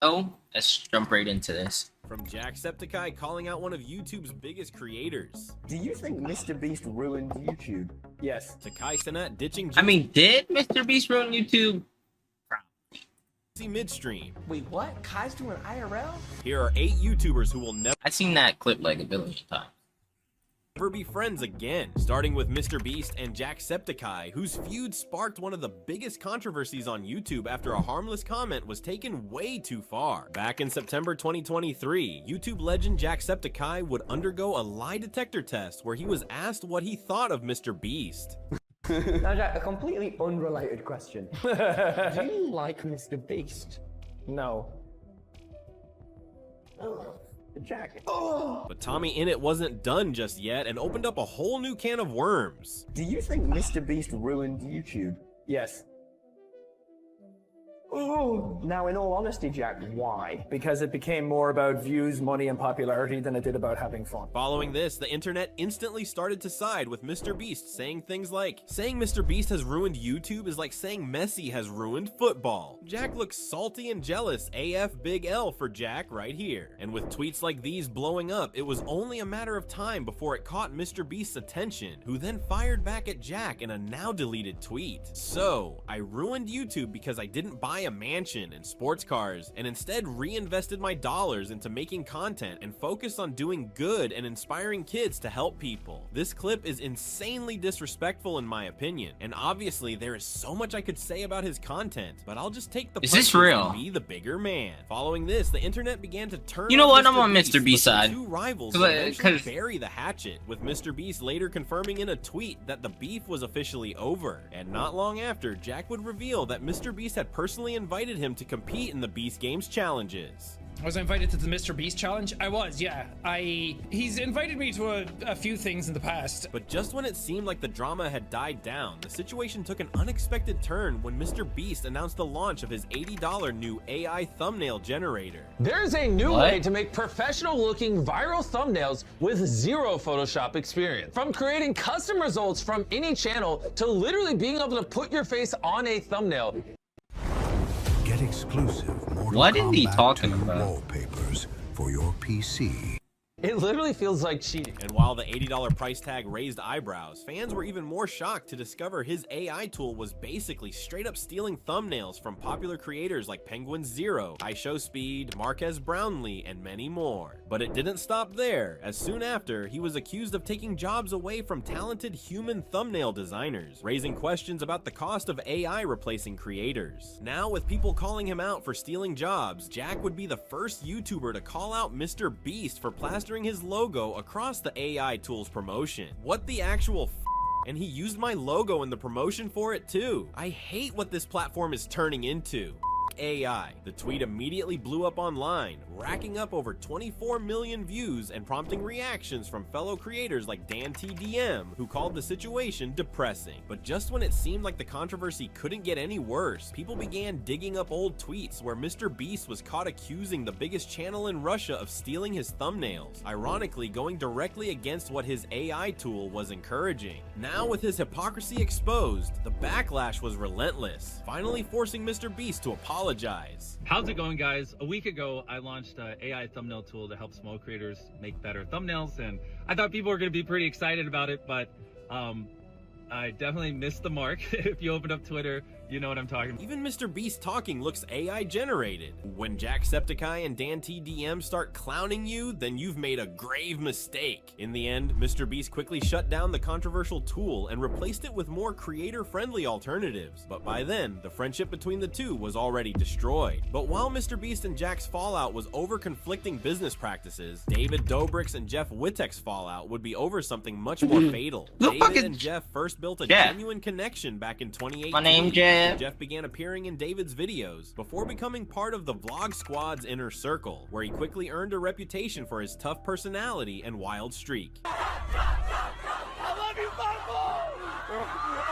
Oh, let's jump right into this. From Jacksepticeye calling out one of YouTube's biggest creators. Do you think Mr. Beast ruined YouTube? Yes. To Kai Cenat ditching I mean, did Mr. Beast ruin YouTube? midstream. Wait, what? Kai's doing IRL? Here are 8 YouTubers who will never I've seen that clip like a billion times. be friends again, starting with Mr. Beast and Jacksepticeye, whose feud sparked one of the biggest controversies on YouTube after a harmless comment was taken way too far. Back in September 2023, YouTube legend Jacksepticeye would undergo a lie detector test where he was asked what he thought of Mr. Beast. Now, Jack, a completely unrelated question. Do you like Mr. Beast? No. Jack. But Tommy Innit wasn't done just yet and opened up a whole new can of worms. Do you think Mr. Beast ruined YouTube? Yes. Now, in all honesty, Jack, why? Because it became more about views, money, and popularity than it did about having fun. Following this, the internet instantly started to side with Mr. Beast, saying things like, saying Mr. Beast has ruined YouTube is like saying Messi has ruined football. Jack looks salty and jealous, AF big L for Jack right here. And with tweets like these blowing up, it was only a matter of time before it caught Mr. Beast's attention, who then fired back at Jack in a now deleted tweet. So, I ruined YouTube because I didn't buy a mansion and sports cars and instead reinvested my dollars into making content and focused on doing good and inspiring kids to help people. This clip is insanely disrespectful in my opinion, and obviously there is so much I could say about his content, but I'll just take the Is this punches real? and be the bigger man. Following this, the internet began to turn You know on what? I'm on Mr. Beast's but the side. two rivals 'Cause would I- eventually 'cause- bury the hatchet, with Mr. Beast later confirming in a tweet that the beef was officially over. And not long after, Jack would reveal that Mr. Beast had personally invited him to compete in the Beast Games challenges. Was I invited to the Mr. Beast challenge? I was, yeah. He's invited me to a few things in the past. But just when it seemed like the drama had died down, the situation took an unexpected turn when Mr. Beast announced the launch of his $80 new AI thumbnail generator. There's a new What? way to make professional looking viral thumbnails with zero Photoshop experience. From creating custom results from any channel to literally being able to put your face on a thumbnail. Get exclusive Mortal What is he Kombat talking 2 about? wallpapers for your PC. It literally feels like cheating. And while the $80 price tag raised eyebrows, fans were even more shocked to discover his AI tool was basically straight up stealing thumbnails from popular creators like Penguin Zero, iShowSpeed, Marquez Brownlee, and many more. But it didn't stop there, as soon after, he was accused of taking jobs away from talented human thumbnail designers, raising questions about the cost of AI replacing creators. Now, with people calling him out for stealing jobs, Jack would be the first YouTuber to call out Mr. Beast for plastering his logo across the AI tool's promotion. What the actual f? And he used my logo in the promotion for it too. I hate what this platform is turning into. AI. The tweet immediately blew up online, racking up over 24 million views and prompting reactions from fellow creators like DanTDM, who called the situation depressing. But just when it seemed like the controversy couldn't get any worse, people began digging up old tweets where Mr. Beast was caught accusing the biggest channel in Russia of stealing his thumbnails, ironically going directly against what his AI tool was encouraging. Now, with his hypocrisy exposed, the backlash was relentless, finally forcing Mr. Beast to apologize. How's it going, guys? A week ago, I launched an AI thumbnail tool to help small creators make better thumbnails, and I thought people were going to be pretty excited about it, but I definitely missed the mark. If you open up Twitter, you know what I'm talking about. Even Mr. Beast talking looks AI generated. When Jacksepticeye and DanTDM start clowning you, then you've made a grave mistake. In the end, Mr. Beast quickly shut down the controversial tool and replaced it with more creator-friendly alternatives. But by then, the friendship between the two was already destroyed. But while Mr. Beast and Jack's fallout was over conflicting business practices, David Dobrik's and Jeff Wittek's fallout would be over something much more fatal. David and Jeff first built a genuine connection back in 2018. My name Jeff. Jeff began appearing in David's videos before becoming part of the Vlog Squad's inner circle, where he quickly earned a reputation for his tough personality and wild streak.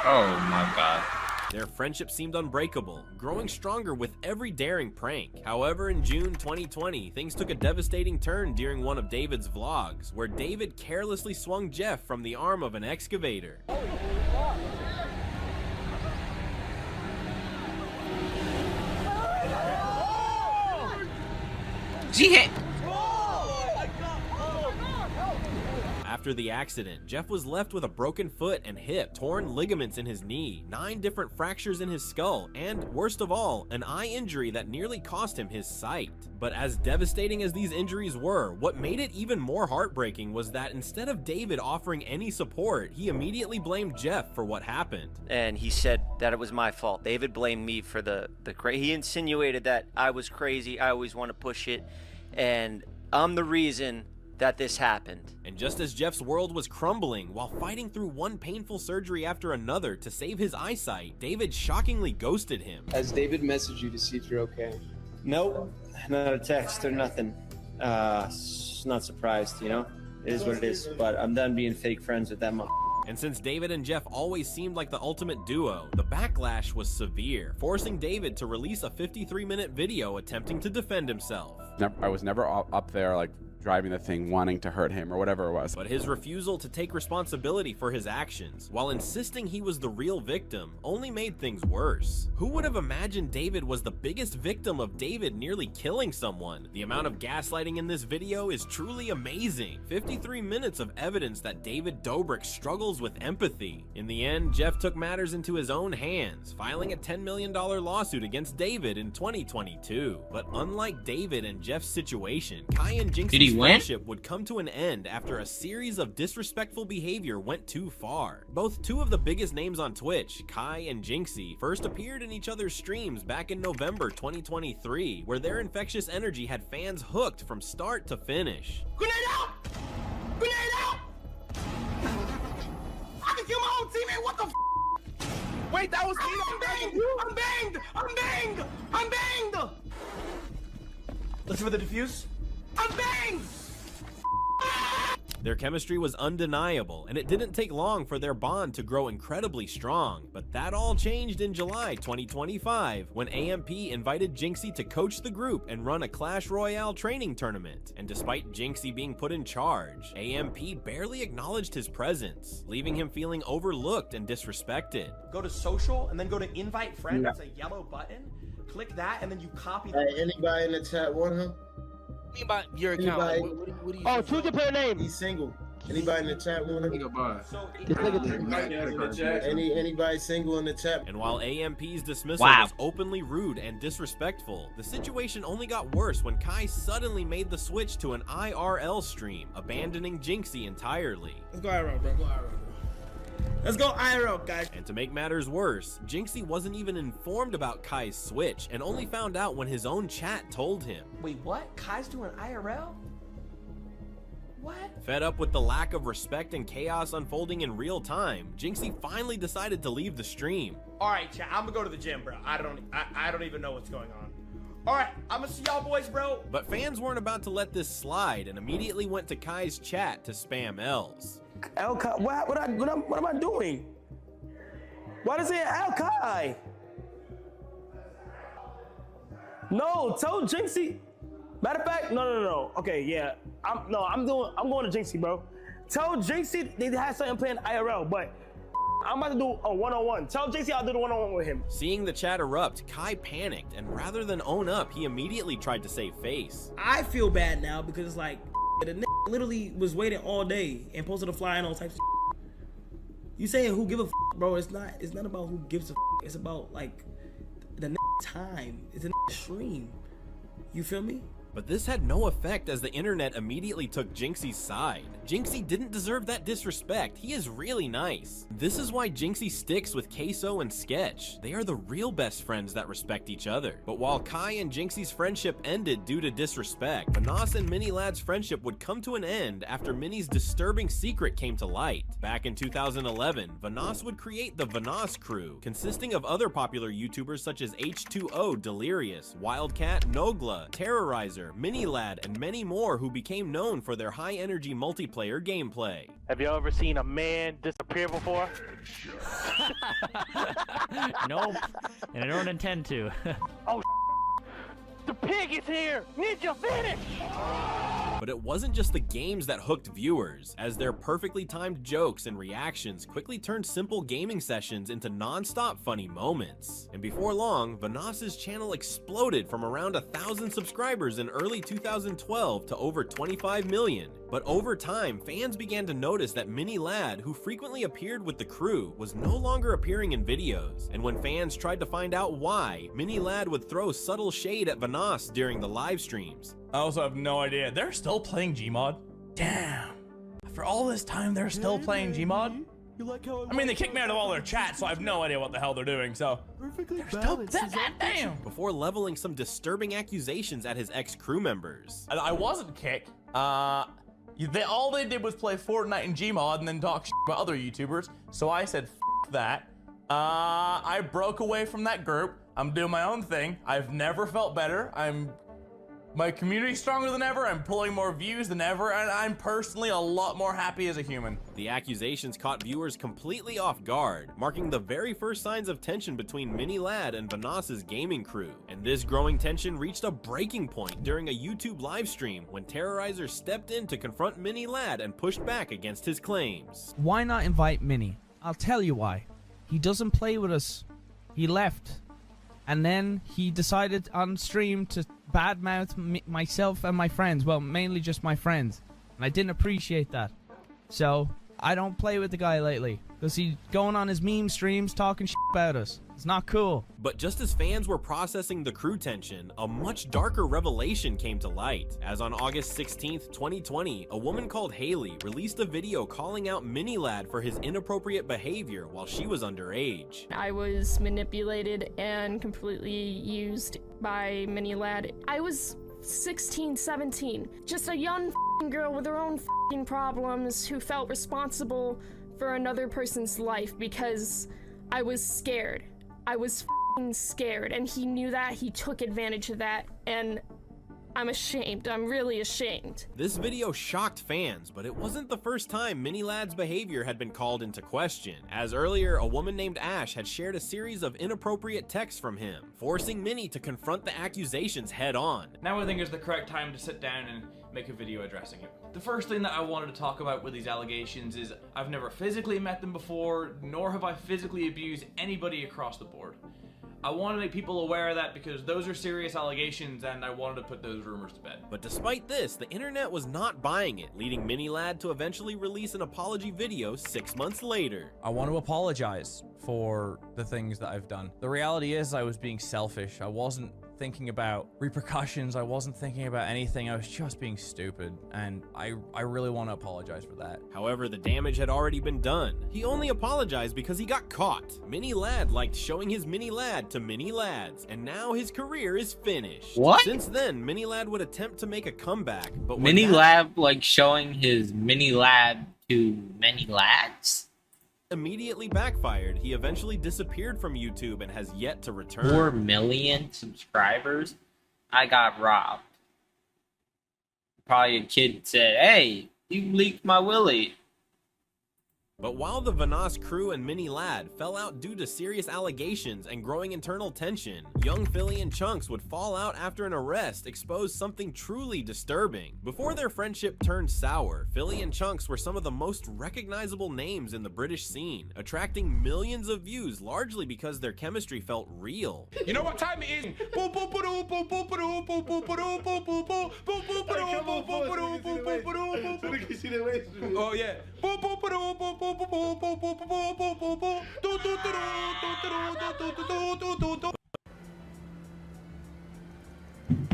Oh my god. Their friendship seemed unbreakable, growing stronger with every daring prank. However, in June 2020, things took a devastating turn during one of David's vlogs, where David carelessly swung Jeff from the arm of an excavator. She hit. After the accident, Jeff was left with a broken foot and hip, torn ligaments in his knee, 9 different fractures in his skull, and worst of all, an eye injury that nearly cost him his sight. But as devastating as these injuries were, what made it even more heartbreaking was that instead of David offering any support, he immediately blamed Jeff for what happened. And he said that it was my fault. David blamed me for he insinuated that I was crazy, I always want to push it, and I'm the reason that this happened. And just as Jeff's world was crumbling while fighting through one painful surgery after another to save his eyesight, David shockingly ghosted him. Has David messaged you to see if you're okay? Nope, not a text or nothing. Not surprised, you know? It is what it is, but I'm done being fake friends with that And since David and Jeff always seemed like the ultimate duo, the backlash was severe, forcing David to release a 53-minute video attempting to defend himself. I was never up there like driving the thing wanting to hurt him or whatever it was. But his refusal to take responsibility for his actions, while insisting he was the real victim, only made things worse. Who would have imagined David was the biggest victim of David nearly killing someone? The amount of gaslighting in this video is truly amazing. 53 minutes of evidence that David Dobrik struggles with empathy. In the end, Jeff took matters into his own hands, filing a $10 million lawsuit against David in 2022. But unlike David and Jeff's situation, Kai and Jinxie's friendship would come to an end after a series of disrespectful behavior went too far. Both two of the biggest names on Twitch, Kai and Jinxie, first appeared in each other's streams back in November 2023, where their infectious energy had fans hooked from start to finish. Grenade out! Grenade out! I can kill my own teammate, what the f? Wait, that was me! I'm banged! I'm banged! I'm banged! I'm banged! Let's for the defuse. I'm banged! Their chemistry was undeniable, and it didn't take long for their bond to grow incredibly strong. But that all changed in July 2025, when AMP invited Jinxie to coach the group and run a Clash Royale training tournament. And despite Jinxie being put in charge, AMP barely acknowledged his presence, leaving him feeling overlooked and disrespected. Go to social, and then go to invite friend. It's a yellow button. Click that, and then you copy the anybody in the chat want him? About your account. What do you choose your player name. He's single. Anybody in the chat want him? So, anybody single in the chat? And while AMP's dismissal was openly rude and disrespectful, the situation only got worse when Kai suddenly made the switch to an IRL stream, abandoning Jinxie entirely. Let's go IRL, bro. Go IRL, bro. Let's go IRL, guys. And to make matters worse, Jinxie wasn't even informed about Kai's switch and only found out when his own chat told him. Wait, what? Kai's doing IRL? What? Fed up with the lack of respect and chaos unfolding in real time, Jinxie finally decided to leave the stream. All right, chat, I'm gonna go to the gym, bro. I don't even know what's going on. All right, I'm gonna see y'all boys, bro. But fans weren't about to let this slide and immediately went to Kai's chat to spam L's. What am I doing? Why does it say Al Kai? No, tell Jinxie. Matter of fact, no. Okay, yeah. I'm going to Jinxie, bro. Tell Jinxie they have something playing IRL, but I'm about to do a one-on-one. Tell Jinxie I'll do the one-on-one with him. Seeing the chat erupt, Kai panicked, and rather than own up, he immediately tried to save face. I feel bad now because it's like the literally was waiting all day and posted a flyer and all types of You saying who give a bro? It's not about who gives a It's about like the time. It's a stream. You feel me? But this had no effect as the internet immediately took Jinxie's side. Jinxie didn't deserve that disrespect. He is really nice. This is why Jinxie sticks with Queso and Sketch. They are the real best friends that respect each other. But while Kai and Jinxie's friendship ended due to disrespect, Vanoss and Mini Lad's friendship would come to an end after Mini's disturbing secret came to light. Back in 2011, Vanoss would create the Vanoss Crew, consisting of other popular YouTubers such as H2O, Delirious, Wildcat, Nogla, Terrorizer, Mini Lad, and many more who became known for their high-energy multiplayer gameplay. Have y'all ever seen a man disappear before? Nope, and I don't intend to. Oh, the pig is here! Ninja, finish! But it wasn't just the games that hooked viewers, as their perfectly timed jokes and reactions quickly turned simple gaming sessions into non-stop funny moments. And before long, Vanas's channel exploded from around 1,000 subscribers in early 2012 to over 25 million. But over time, fans began to notice that Mini Lad, who frequently appeared with the crew, was no longer appearing in videos. And when fans tried to find out why, Mini Lad would throw subtle shade at Vanas during the live streams. I also have no idea. They're still playing Gmod? Damn. After all this time, they're still playing Gmod? I mean, they kicked me out of all their chats, so I have no idea what the hell they're doing, so... They're still... Damn! Before leveling some disturbing accusations at his ex-crew members. I wasn't kicked. All they did was play Fortnite and Gmod and then talk shit about other YouTubers, so I said, F that. I broke away from that group. I'm doing my own thing. I've never felt better. My community's stronger than ever, I'm pulling more views than ever, and I'm personally a lot more happy as a human. The accusations caught viewers completely off guard, marking the very first signs of tension between Mini Lad and Vanas's gaming crew. And this growing tension reached a breaking point during a YouTube livestream when Terrorizer stepped in to confront Mini Lad and pushed back against his claims. Why not invite Mini? I'll tell you why. He doesn't play with us. He left. And then he decided on stream to badmouth myself and my friends. Well, mainly just my friends. And I didn't appreciate that. So, I don't play with the guy lately. Because he's going on his meme streams talking shit about us. It's not cool. But just as fans were processing the crew tension, a much darker revelation came to light. As on August 16th, 2020, a woman called Haley released a video calling out Mini Lad for his inappropriate behavior while she was underage. I was manipulated and completely used by Mini Lad. I was 16, 17, just a young girl with her own problems who felt responsible for another person's life because I was scared. I was scared, and he knew that. He took advantage of that, and I'm ashamed. I'm really ashamed. This video shocked fans, but it wasn't the first time Mini Lad's behavior had been called into question, as earlier a woman named Ash had shared a series of inappropriate texts from him, forcing Mini to confront the accusations head on. Now I think is the correct time to sit down and make a video addressing it. The first thing that I wanted to talk about with these allegations is I've never physically met them before, nor have I physically abused anybody across the board. I want to make people aware of that because those are serious allegations and I wanted to put those rumors to bed. But despite this, the internet was not buying it, leading Mini Lad to eventually release an apology video 6 months later. I want to apologize for the things that I've done. The reality is I was being selfish. I wasn't thinking about repercussions. I wasn't thinking about anything. I was just being stupid, and I really want to apologize for that. However, the damage had already been done. He only apologized because he got caught. Mini Lad liked showing his Mini Lad to Mini Lads, and now his career is finished. What? Since then, Mini Lad would attempt to make a comeback, but Mini Lad like showing his Mini Lad to many lads? Immediately backfired. He eventually disappeared from YouTube and has yet to return. 4 million subscribers? I got robbed. Probably a kid said, "Hey, you leaked my willy." But while the Vanas crew and Mini Lad fell out due to serious allegations and growing internal tension, young Philly and Chunks would fall out after an arrest exposed something truly disturbing. Before their friendship turned sour, Philly and Chunks were some of the most recognizable names in the British scene, attracting millions of views largely because their chemistry felt real. You know what time it is? Oh yeah.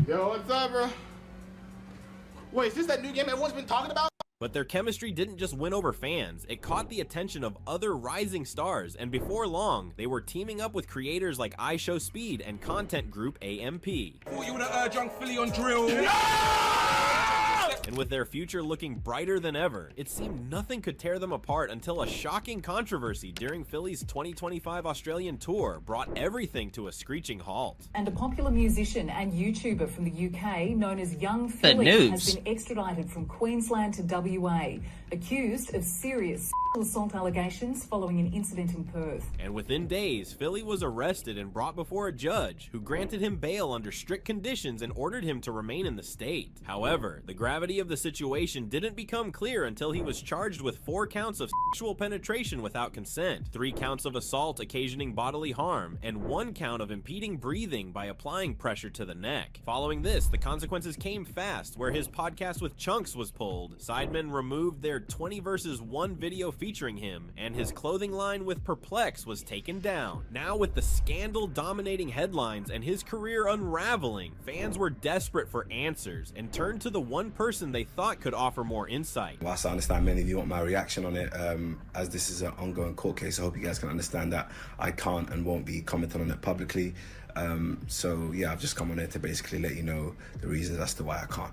Yo, what's up, bro? Wait, is this that new game everyone's been talking about? But their chemistry didn't just win over fans, it caught the attention of other rising stars, and before long, they were teaming up with creators like iShowSpeed and content group AMP. Thought you were the drunk Philly on drill. And with their future looking brighter than ever, it seemed nothing could tear them apart until a shocking controversy during Philly's 2025 Australian tour brought everything to a screeching halt. And a popular musician and YouTuber from the UK known as Young Philly has been extradited from Queensland to WA, accused of serious assault allegations following an incident in Perth. And within days, Philly was arrested and brought before a judge who granted him bail under strict conditions and ordered him to remain in the state. However, the gravity of the situation didn't become clear until he was charged with 4 counts of sexual penetration without consent, 3 counts of assault occasioning bodily harm, and 1 count of impeding breathing by applying pressure to the neck. Following this, the consequences came fast, where his podcast with Chunks was pulled, Sidemen removed their 20 versus 1 video featuring him, and his clothing line with Perplex was taken down. Now with the scandal dominating headlines and his career unraveling, fans were desperate for answers and turned to the one person they thought could offer more insight. Whilst I understand many of you want my reaction on it, as this is an ongoing court case, I hope you guys can understand that I can't and won't be commenting on it publicly. So yeah, I've just come on here to basically let you know the reasons as to why I can't.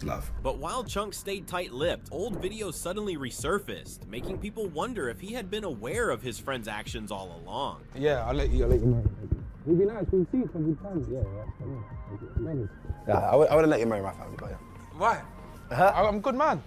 Love. But while Chunks stayed tight-lipped, old videos suddenly resurfaced, making people wonder if he had been aware of his friend's actions all along. Yeah, I'll let you know. We've been out, we've seen some good times. Yeah, I wouldn't let you marry my family, but yeah. Why? I'm a good man.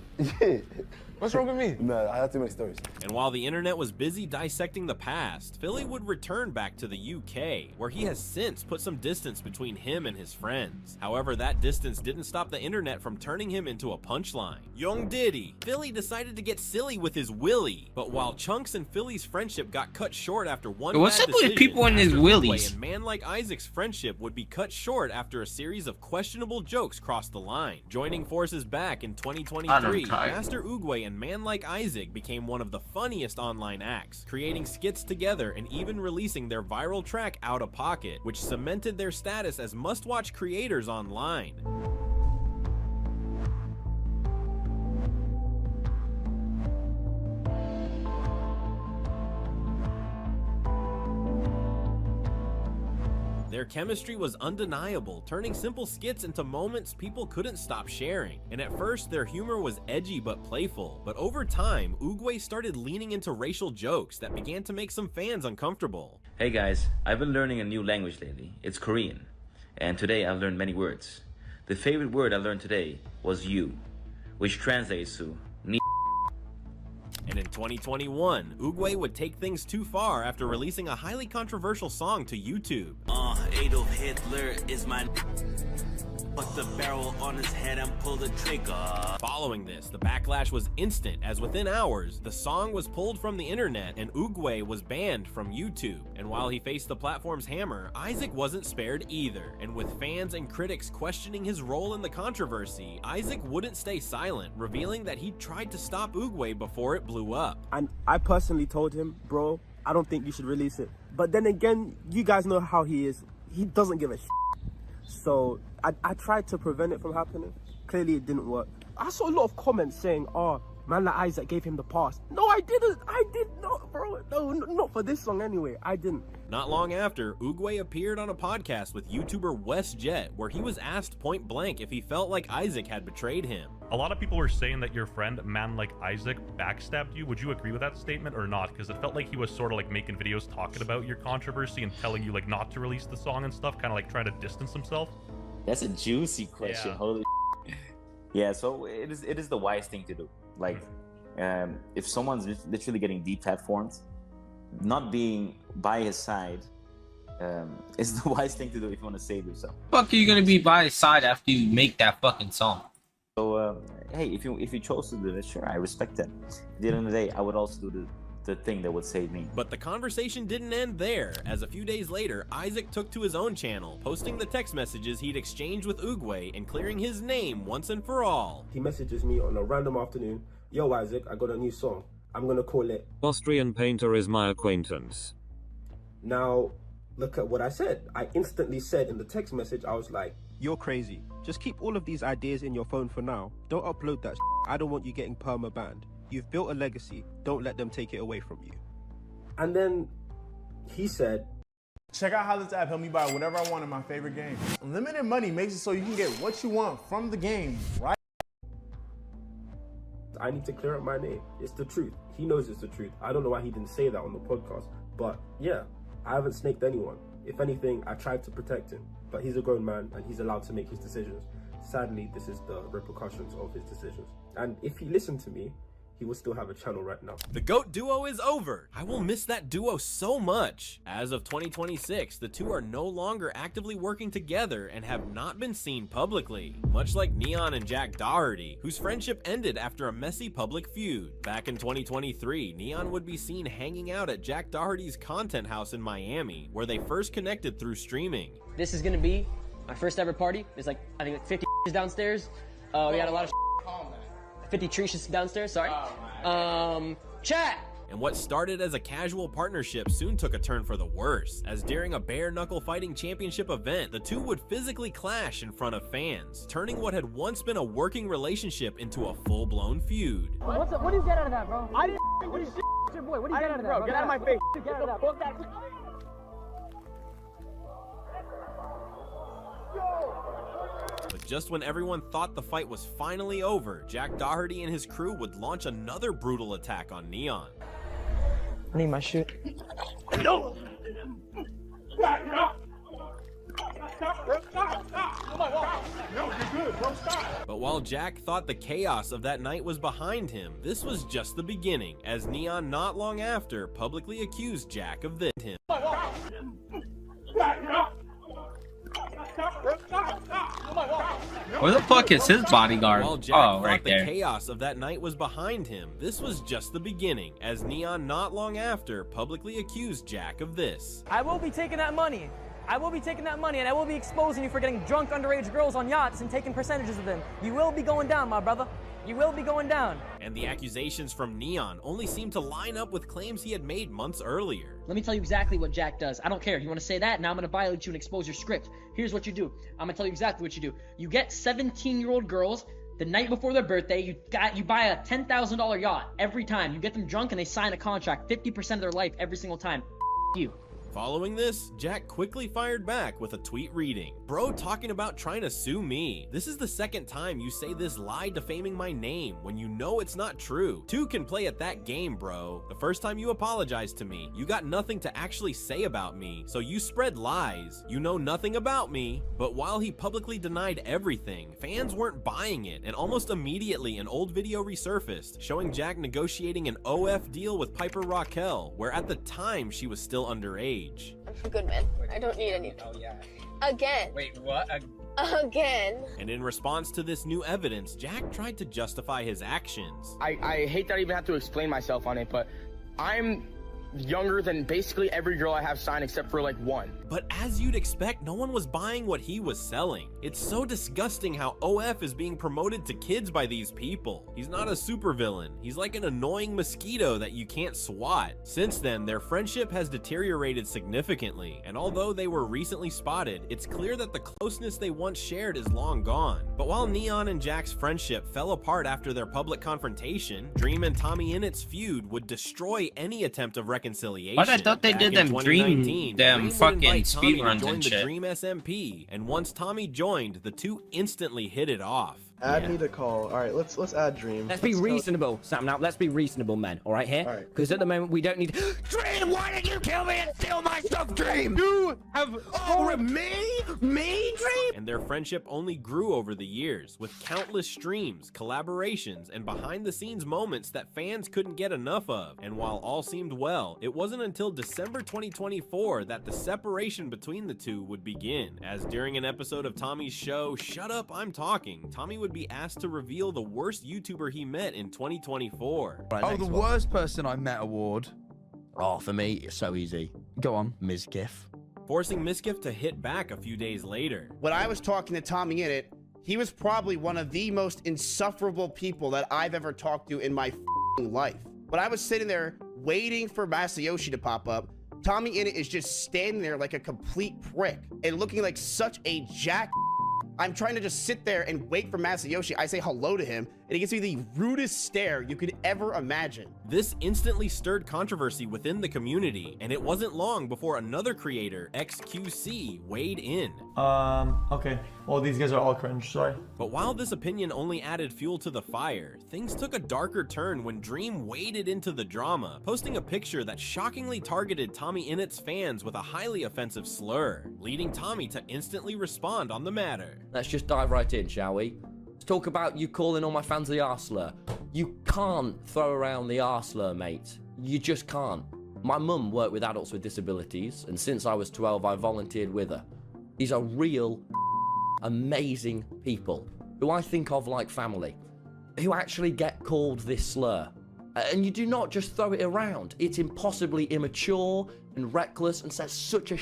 What's wrong with me? No, I have too many stories. And while the internet was busy dissecting the past, Philly would return back to the UK, where he has since put some distance between him and his friends. However, that distance didn't stop the internet from turning him into a punchline. Young Diddy. Philly decided to get silly with his Willie, but while Chunks and Philly's friendship got cut short after one What's bad up with decision, people and his Master Willies? Uguay and Man Like Isaac's friendship would be cut short after a series of questionable jokes crossed the line. Joining forces back in 2023, Master Uguay and Man Like Isaac became one of the funniest online acts, creating skits together and even releasing their viral track Out of Pocket, which cemented their status as must-watch creators online. Their chemistry was undeniable, turning simple skits into moments people couldn't stop sharing. And at first, their humor was edgy but playful. But over time, Uguay started leaning into racial jokes that began to make some fans uncomfortable. Hey guys, I've been learning a new language lately. It's Korean. And today I've learned many words. The favorite word I learned today was you, which translates to ni. And in 2021, Uguay would take things too far after releasing a highly controversial song to YouTube. Adolf Hitler is my put the barrel on his head and pull the trigger. Following this, the backlash was instant, as within hours, the song was pulled from the internet and Uguay was banned from YouTube. And while he faced the platform's hammer, Isaac wasn't spared either. And with fans and critics questioning his role in the controversy, Isaac wouldn't stay silent, revealing that he tried to stop Uguay before it blew up. And I personally told him, bro, I don't think you should release it. But then again, you guys know how he is. He doesn't give a shit. So I tried to prevent it from happening. Clearly it didn't work. I saw a lot of comments saying, oh, Man Like Isaac gave him the pass. No, I didn't. I did not, bro. No, not for this song anyway. I didn't. Not long after, Uguay appeared on a podcast with YouTuber WestJet, where he was asked point blank if he felt like Isaac had betrayed him. A lot of people were saying that your friend, Man Like Isaac, backstabbed you. Would you agree with that statement or not? Because it felt like he was sort of like making videos talking about your controversy and telling you like not to release the song and stuff, kind of like trying to distance himself. That's a juicy question. Yeah. Holy yeah, so it is the wise thing to do. Like, if someone's literally getting deplatformed, not being by his side is the wise thing to do if you want to save yourself. Fuck are you gonna be by his side after you make that fucking song? So hey, if you chose to do it, sure, I respect that. At the end of the day, I would also do the thing that would save me. But the conversation didn't end there, as a few days later, Isaac took to his own channel, posting the text messages he'd exchanged with Uguay and clearing his name once and for all. He messages me on a random afternoon, yo Isaac, I got a new song. I'm gonna call it Austrian Painter is my acquaintance. Now, look at what I said. I instantly said in the text message, I was like, you're crazy. Just keep all of these ideas in your phone for now. Don't upload that. I don't want you getting perma banned. You've built a legacy. Don't let them take it away from you. And then he said, check out how this app helped me buy whatever I want in my favorite game. Unlimited money makes it so you can get what you want from the game, right? I need to clear up my name. It's the truth. He knows it's the truth. I don't know why he didn't say that on the podcast. But yeah, I haven't snaked anyone. If anything, I tried to protect him. But he's a grown man and he's allowed to make his decisions. Sadly, this is the repercussions of his decisions. And if he listened to me, he would still have a channel right now. The GOAT duo is over. I will miss that duo so much. As of 2026, the two are no longer actively working together and have not been seen publicly, much like Neon and Jack Doherty, whose friendship ended after a messy public feud. Back in 2023, Neon would be seen hanging out at Jack Doherty's content house in Miami, where they first connected through streaming. This is gonna be my first ever party. There's like, I think like 50 downstairs. We got a lot of 50 trees downstairs, sorry. Chat! And what started as a casual partnership soon took a turn for the worse, as during a bare knuckle fighting championship event, the two would physically clash in front of fans, turning what had once been a working relationship into a full-blown feud. What do you get out of that, bro? I didn't what is your boy? What do you get out of that, bro? Get out of my face. Get out of that. But just when everyone thought the fight was finally over, Jack Doherty and his crew would launch another brutal attack on Neon. I need my shit. No! But while Jack thought the chaos of that night was behind him, this was just the beginning, as Neon not long after publicly accused Jack of this. Where the fuck is his bodyguard? While Jack Oh, thought right the there. chaos of that night was behind him, this was just the beginning, as Neon not long after publicly accused Jack of this. I will be taking that money. I will be taking that money and I will be exposing you for getting drunk underage girls on yachts and taking percentages of them. You will be going down, my brother. You will be going down. And the accusations from Neon only seemed to line up with claims he had made months earlier. Let me tell you exactly what Jack does. I don't care. You want to say that? Now I'm going to violate you and expose your script. Here's what you do. I'm going to tell you exactly what you do. You get 17-year-old girls the night before their birthday. You buy a $10,000 yacht every time. You get them drunk and they sign a contract. 50% of their life every single time. You. Following this, Jack quickly fired back with a tweet reading, "Bro talking about trying to sue me. This is the second time you say this lie defaming my name when you know it's not true. Two can play at that game, bro. The first time you apologized to me, you got nothing to actually say about me, so you spread lies. You know nothing about me." But while he publicly denied everything, fans weren't buying it, and almost immediately an old video resurfaced, showing Jack negotiating an OF deal with Piper Raquel, where at the time she was still underage. I'm good, man. I don't need any. Oh, yeah. Again. Wait, what? Again. And in response to this new evidence, Jack tried to justify his actions. I hate that I even have to explain myself on it, but I'm younger than basically every girl I have signed except for like one. But as you'd expect, no one was buying what he was selling. It's so disgusting how OF is being promoted to kids by these people. He's not a supervillain. He's like an annoying mosquito that you can't swat. Since then, their friendship has deteriorated significantly, and although they were recently spotted, it's clear that the closeness they once shared is long gone. But while Neon and Jack's friendship fell apart after their public confrontation, Dream and Tommy Innett's feud would destroy any attempt of reconciliation. But I thought they Back did in them Dream 2019, them would fucking invite Tommy speed to runs join and the shit. Dream SMP, and once Tommy joined, the two instantly hit it off. Add me to call. All right, let's add Dream. Let's be reasonable, Sam. Now let's be reasonable, men. All right, here. All right. Because at the moment we don't need. Dream, why did you kill me and steal my stuff, Dream? You have me, Dream. And their friendship only grew over the years, with countless streams, collaborations, and behind-the-scenes moments that fans couldn't get enough of. And while all seemed well, it wasn't until December 2024 that the separation between the two would begin, as during an episode of Tommy's show, Shut Up, I'm Talking, Tommy would be asked to reveal the worst YouTuber he met in 2024. Oh, the worst person I met award. Oh, for me, it's so easy. Go on, Ms. Giff. Forcing Misgift to hit back a few days later. When I was talking to Tommy Innit, he was probably one of the most insufferable people that I've ever talked to in my life. When I was sitting there waiting for Masayoshi to pop up, Tommy Innit is just standing there like a complete prick and looking like such a jack. I'm trying to just sit there and wait for Masayoshi. I say hello to him, and he gives me the rudest stare you could ever imagine. This instantly stirred controversy within the community, and it wasn't long before another creator, XQC, weighed in. Okay. Well, these guys are all cringe, sorry. But while this opinion only added fuel to the fire, things took a darker turn when Dream waded into the drama, posting a picture that shockingly targeted Tommy Innett's fans with a highly offensive slur, leading Tommy to instantly respond on the matter. Let's just dive right in, shall we? Let's talk about you calling all my fans the arse slur. You can't throw around the R slur, mate. You just can't. My mum worked with adults with disabilities, and since I was 12, I volunteered with her. These are real, amazing people who I think of like family, who actually get called this slur. And you do not just throw it around. It's impossibly immature and reckless and sets such a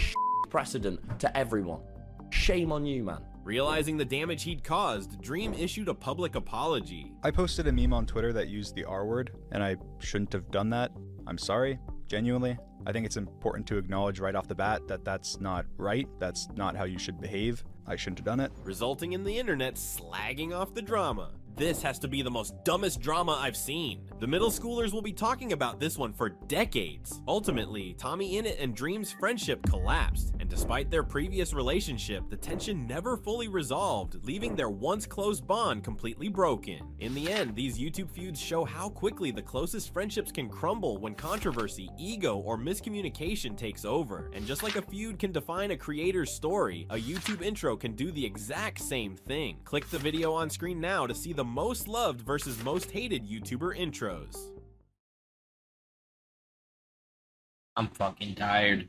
precedent to everyone. Shame on you, man. Realizing the damage he'd caused, Dream issued a public apology. I posted a meme on Twitter that used the R word, and I shouldn't have done that. I'm sorry, genuinely. I think it's important to acknowledge right off the bat that that's not right. That's not how you should behave. I shouldn't have done it. Resulting in the internet slagging off the drama. This has to be the most dumbest drama I've seen. The middle schoolers will be talking about this one for decades. Ultimately, Tommy Innit and Dream's friendship collapsed, and despite their previous relationship, the tension never fully resolved, leaving their once close bond completely broken. In the end, these YouTube feuds show how quickly the closest friendships can crumble when controversy, ego, or miscommunication takes over. And just like a feud can define a creator's story, a YouTube intro can do the exact same thing. Click the video on screen now to see the most loved versus most hated YouTuber intros. I'm fucking tired.